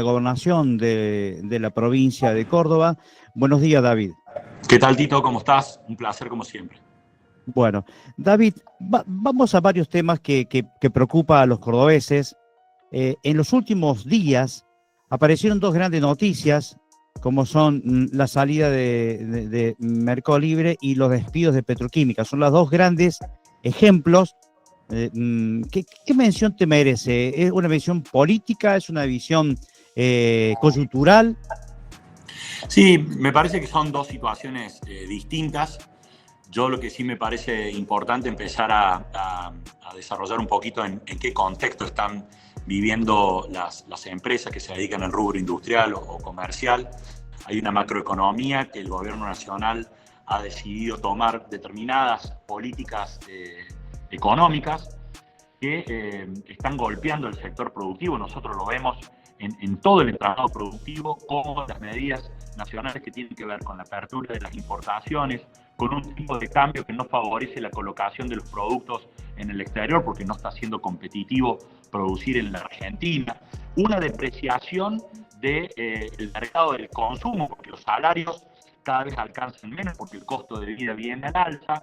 la gobernación de la provincia de Córdoba. Buenos días, David. ¿Qué tal, Tito? ¿Cómo estás? Un placer, como siempre. Bueno, David, vamos a varios temas que preocupan a los cordobeses. En los últimos días aparecieron dos grandes noticias, como son la salida de Mercado Libre y los despidos de Petroquímica. Son los dos grandes ejemplos. ¿Qué mención te merece? ¿Es una visión política? ¿Es una visión coyuntural? Sí, me parece que son dos situaciones distintas. Yo lo que sí me parece importante empezar a desarrollar un poquito en qué contexto están viviendo las empresas que se dedican al rubro industrial o comercial. Hay una macroeconomía que el gobierno nacional ha decidido tomar determinadas políticas económicas que están golpeando el sector productivo. Nosotros lo vemos en todo el entramado productivo, como las medidas nacionales que tienen que ver con la apertura de las importaciones, con un tipo de cambio que no favorece la colocación de los productos en el exterior porque no está siendo competitivo producir en la Argentina, una depreciación del mercado del consumo porque los salarios cada vez alcanzan menos porque el costo de vida viene al alza,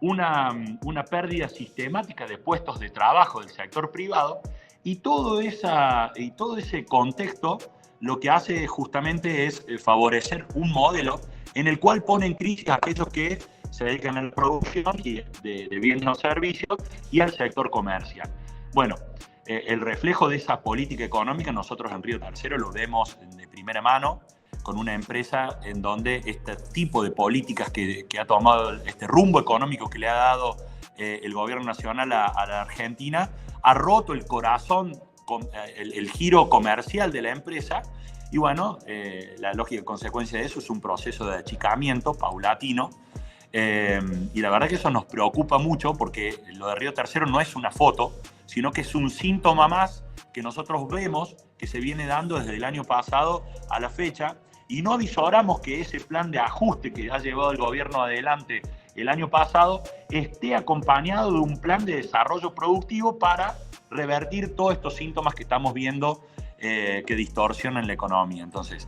una pérdida sistemática de puestos de trabajo del sector privado y todo ese contexto lo que hace justamente es favorecer un modelo en el cual pone en crisis a aquellos que se dedican a la producción de bienes o servicios y al sector comercial. Bueno, el reflejo de esa política económica nosotros en Río Tercero lo vemos de primera mano con una empresa en donde este tipo de políticas que ha tomado, este rumbo económico que le ha dado el gobierno nacional a la Argentina, ha roto el corazón, el giro comercial de la empresa. Y bueno, la lógica consecuencia de eso es un proceso de achicamiento paulatino. Y la verdad que eso nos preocupa mucho porque lo de Río Tercero no es una foto, sino que es un síntoma más que nosotros vemos que se viene dando desde el año pasado a la fecha. Y no avisoramos que ese plan de ajuste que ha llevado el gobierno adelante el año pasado esté acompañado de un plan de desarrollo productivo para revertir todos estos síntomas que estamos viendo que distorsionan la economía. Entonces,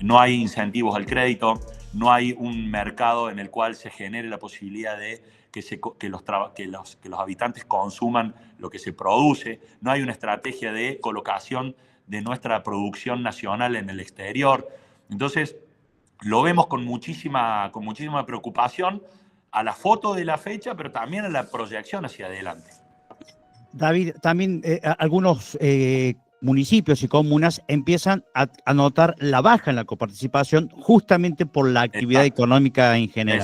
no hay incentivos al crédito, no hay un mercado en el cual se genere la posibilidad de que los habitantes consuman lo que se produce, no hay una estrategia de colocación de nuestra producción nacional en el exterior. Entonces, lo vemos con muchísima preocupación a la foto de la fecha, pero también a la proyección hacia adelante. David, también algunos municipios y comunas empiezan a notar la baja en la coparticipación justamente por la actividad económica en general.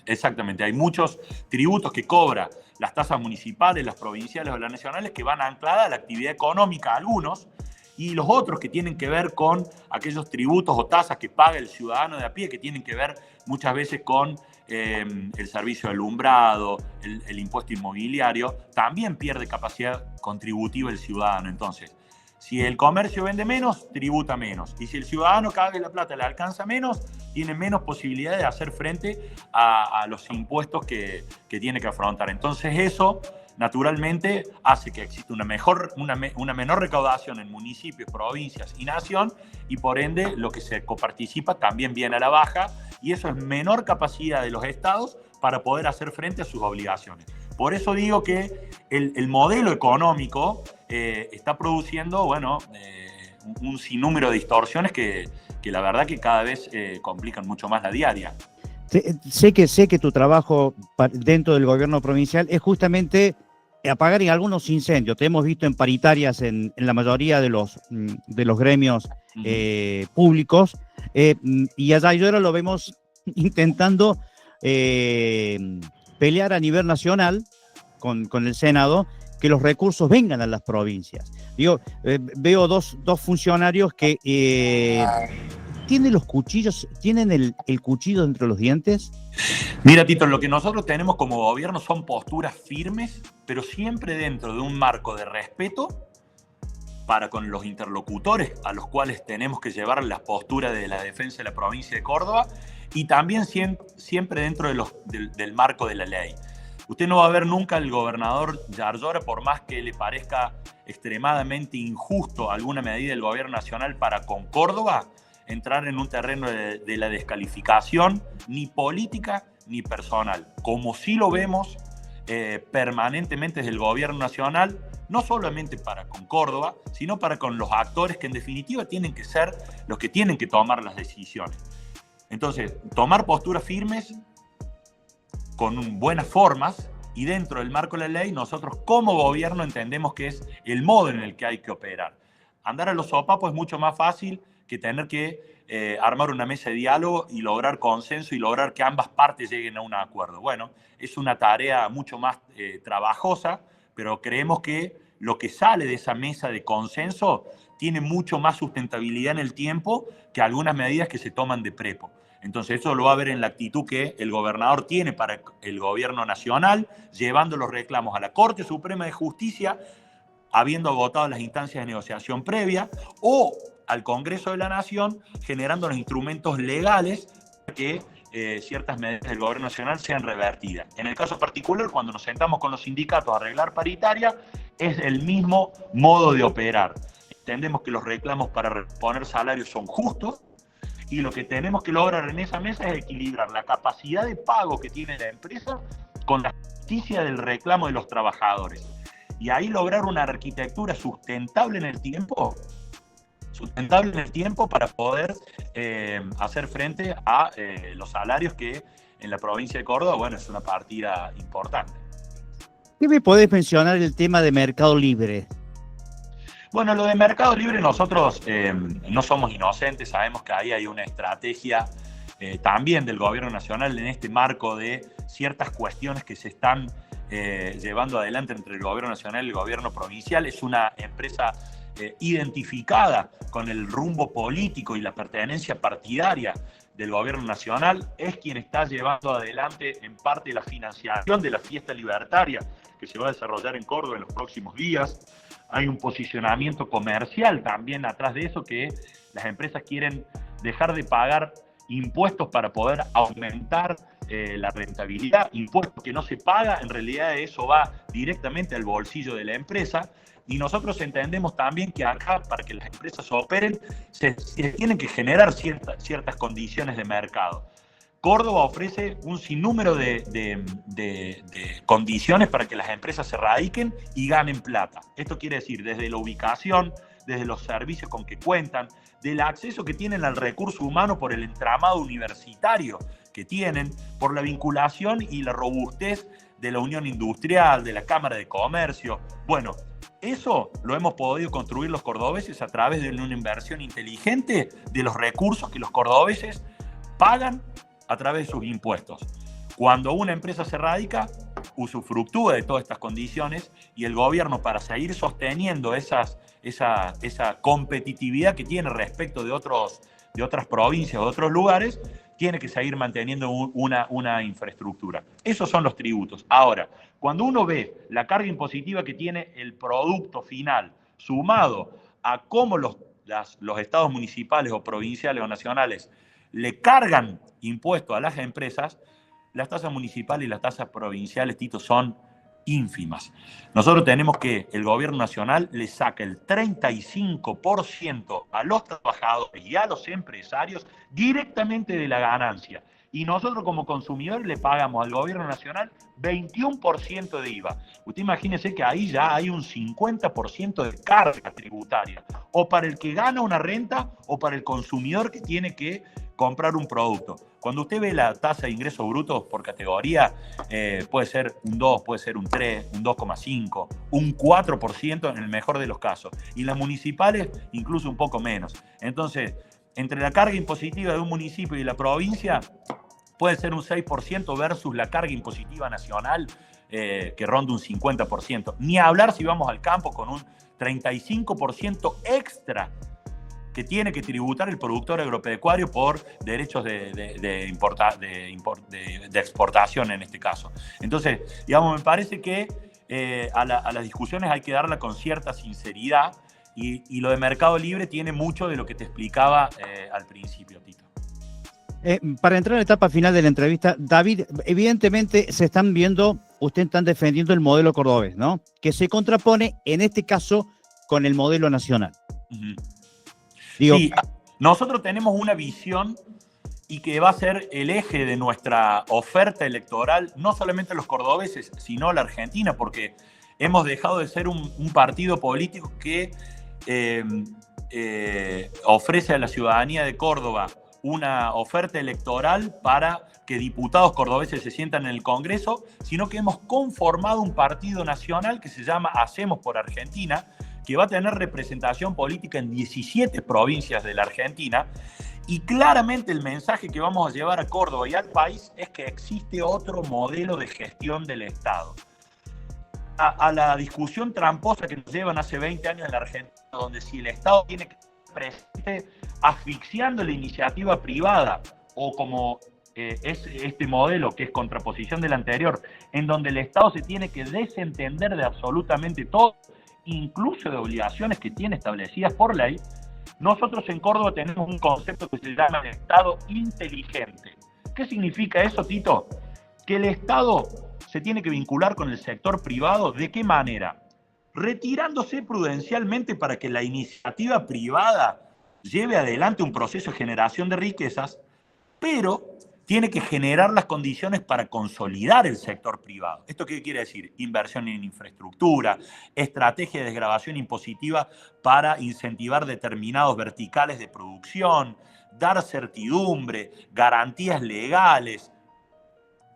Exactamente. Hay muchos tributos que cobra las tasas municipales, las provinciales o las nacionales que van ancladas a la actividad económica, algunos, y los otros que tienen que ver con aquellos tributos o tasas que paga el ciudadano de a pie, que tienen que ver muchas veces con el servicio de alumbrado, el impuesto inmobiliario, también pierde capacidad contributiva el ciudadano. Entonces, si el comercio vende menos, tributa menos. Y si el ciudadano cada vez la plata le alcanza menos, tiene menos posibilidad de hacer frente a los impuestos que tiene que afrontar. Entonces eso, naturalmente, hace que exista una menor recaudación en municipios, provincias y nación, y por ende lo que se coparticipa también viene a la baja, y eso es menor capacidad de los estados para poder hacer frente a sus obligaciones. Por eso digo que el modelo económico está produciendo, un sinnúmero de distorsiones que la verdad que cada vez complican mucho más la diaria. Sé que tu trabajo dentro del gobierno provincial es justamente apagar algunos incendios. Te hemos visto en paritarias en la mayoría de los gremios públicos, y allá y ahora lo vemos intentando pelear a nivel nacional con el Senado que los recursos vengan a las provincias. Veo dos funcionarios que tienen el cuchillo entre los dientes. Mira, Tito, lo que nosotros tenemos como gobierno son posturas firmes, pero siempre dentro de un marco de respeto para con los interlocutores a los cuales tenemos que llevar la postura de la defensa de la provincia de Córdoba y también siempre dentro del marco de la ley. Usted no va a ver nunca al gobernador Yarlora, por más que le parezca extremadamente injusto alguna medida del gobierno nacional para con Córdoba, entrar en un terreno de la descalificación, ni política ni personal, como sí lo vemos permanentemente desde el gobierno nacional, no solamente para con Córdoba, sino para con los actores que en definitiva tienen que ser los que tienen que tomar las decisiones. Entonces, tomar posturas firmes con buenas formas y dentro del marco de la ley, nosotros como gobierno entendemos que es el modo en el que hay que operar. Andar a los sopapos es mucho más fácil que tener que armar una mesa de diálogo y lograr consenso y lograr que ambas partes lleguen a un acuerdo. Bueno, es una tarea mucho más trabajosa, pero creemos que lo que sale de esa mesa de consenso tiene mucho más sustentabilidad en el tiempo que algunas medidas que se toman de prepo. Entonces eso lo va a ver en la actitud que el gobernador tiene para el gobierno nacional, llevando los reclamos a la Corte Suprema de Justicia, habiendo agotado las instancias de negociación previa, o al Congreso de la Nación, generando los instrumentos legales para que ciertas medidas del gobierno nacional sean revertidas. En el caso particular, cuando nos sentamos con los sindicatos a arreglar paritaria, es el mismo modo de operar. Entendemos que los reclamos para reponer salarios son justos, y lo que tenemos que lograr en esa mesa es equilibrar la capacidad de pago que tiene la empresa con la justicia del reclamo de los trabajadores. Y ahí lograr una arquitectura sustentable en el tiempo para poder hacer frente a los salarios que en la provincia de Córdoba, bueno, es una partida importante. ¿Qué me podés mencionar el tema de Mercado Libre? Bueno, lo de Mercado Libre nosotros no somos inocentes, sabemos que ahí hay una estrategia también del gobierno nacional en este marco de ciertas cuestiones que se están llevando adelante entre el gobierno nacional y el gobierno provincial. Es una empresa identificada con el rumbo político y la pertenencia partidaria del gobierno nacional, es quien está llevando adelante en parte la financiación de la fiesta libertaria que se va a desarrollar en Córdoba en los próximos días. Hay un posicionamiento comercial también atrás de eso, que las empresas quieren dejar de pagar impuestos para poder aumentar la rentabilidad, impuestos que no se paga, en realidad eso va directamente al bolsillo de la empresa. Y nosotros entendemos también que acá, para que las empresas operen, se tienen que generar ciertas condiciones de mercado. Córdoba ofrece un sinnúmero de condiciones para que las empresas se radiquen y ganen plata. Esto quiere decir desde la ubicación, desde los servicios con que cuentan, del acceso que tienen al recurso humano por el entramado universitario que tienen, por la vinculación y la robustez de la Unión Industrial, de la Cámara de Comercio. Bueno, eso lo hemos podido construir los cordobeses a través de una inversión inteligente de los recursos que los cordobeses pagan a través de sus impuestos. Cuando una empresa se radica, usufructúa de todas estas condiciones y el gobierno, para seguir sosteniendo esa competitividad que tiene respecto de otras provincias o de otros lugares, tiene que seguir manteniendo una infraestructura. Esos son los tributos. Ahora, cuando uno ve la carga impositiva que tiene el producto final, sumado a cómo los estados municipales o provinciales o nacionales le cargan impuestos a las empresas, las tasas municipales y las tasas provinciales, Tito, son ínfimas. Nosotros tenemos que el gobierno nacional le saca el 35% a los trabajadores y a los empresarios directamente de la ganancia. Y nosotros como consumidores le pagamos al gobierno nacional 21% de IVA. Usted imagínese que ahí ya hay un 50% de carga tributaria, o para el que gana una renta o para el consumidor que tiene que comprar un producto. Cuando usted ve la tasa de ingresos brutos por categoría, puede ser un 2, puede ser un 3, un 2,5, un 4% en el mejor de los casos. Y las municipales incluso un poco menos. Entonces, entre la carga impositiva de un municipio y la provincia, puede ser un 6% versus la carga impositiva nacional, que ronda un 50%. Ni hablar si vamos al campo con un 35% extra que tiene que tributar el productor agropecuario por derechos de exportación en este caso. Entonces, digamos, me parece que a las discusiones hay que darla con cierta sinceridad y lo de Mercado Libre tiene mucho de lo que te explicaba al principio, Tito. Para entrar en la etapa final de la entrevista, David, evidentemente se están viendo ustedes están defendiendo el modelo cordobés, ¿no? Que se contrapone, en este caso, con el modelo nacional. Ujú. Digo, Sí, nosotros tenemos una visión y que va a ser el eje de nuestra oferta electoral, no solamente los cordobeses, sino la Argentina, porque hemos dejado de ser un partido político que ofrece a la ciudadanía de Córdoba una oferta electoral para que diputados cordobeses se sientan en el Congreso, sino que hemos conformado un partido nacional que se llama Hacemos por Argentina, que va a tener representación política en 17 provincias de la Argentina. Y claramente el mensaje que vamos a llevar a Córdoba y al país es que existe otro modelo de gestión del Estado. A la discusión tramposa que nos llevan hace 20 años en la Argentina, donde si el Estado tiene que estar presente asfixiando la iniciativa privada, o como es este modelo que es contraposición del anterior, en donde el Estado se tiene que desentender de absolutamente todo, incluso de obligaciones que tiene establecidas por ley. Nosotros en Córdoba tenemos un concepto que se llama el Estado inteligente. ¿Qué significa eso, Tito? Que el Estado se tiene que vincular con el sector privado. ¿De qué manera? Retirándose prudencialmente para que la iniciativa privada lleve adelante un proceso de generación de riquezas, pero tiene que generar las condiciones para consolidar el sector privado. ¿Esto qué quiere decir? Inversión en infraestructura, estrategia de desgravación impositiva para incentivar determinados verticales de producción, dar certidumbre, garantías legales.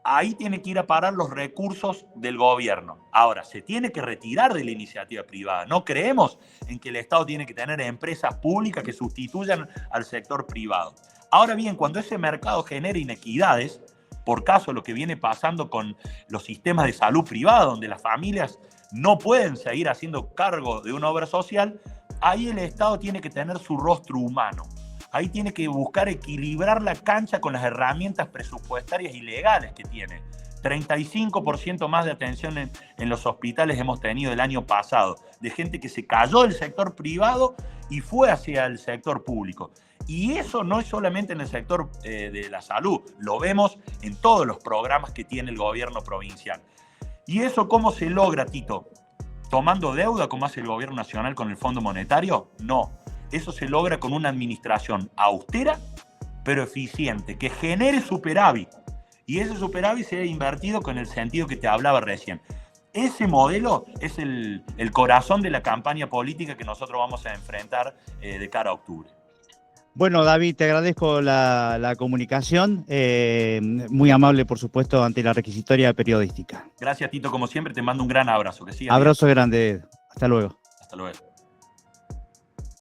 Ahí tiene que ir a parar los recursos del gobierno. Ahora, se tiene que retirar de la iniciativa privada. No creemos en que el Estado tiene que tener empresas públicas que sustituyan al sector privado. Ahora bien, cuando ese mercado genera inequidades, por caso lo que viene pasando con los sistemas de salud privada, donde las familias no pueden seguir haciendo cargo de una obra social, ahí el Estado tiene que tener su rostro humano. Ahí tiene que buscar equilibrar la cancha con las herramientas presupuestarias y legales que tiene. 35% más de atención en los hospitales hemos tenido el año pasado, de gente que se cayó del sector privado y fue hacia el sector público. Y eso no es solamente en el sector de la salud, lo vemos en todos los programas que tiene el gobierno provincial. ¿Y eso cómo se logra, Tito? ¿Tomando deuda como hace el gobierno nacional con el Fondo Monetario? No. Eso se logra con una administración austera, pero eficiente, que genere superávit. Y ese superávit se ha invertido con el sentido que te hablaba recién. Ese modelo es el corazón de la campaña política que nosotros vamos a enfrentar de cara a octubre. Bueno, David, te agradezco la comunicación, muy amable, por supuesto, ante la requisitoria periodística. Gracias, Tito, como siempre, te mando un gran abrazo. Que sigas abrazo bien. Grande, hasta luego. Hasta luego.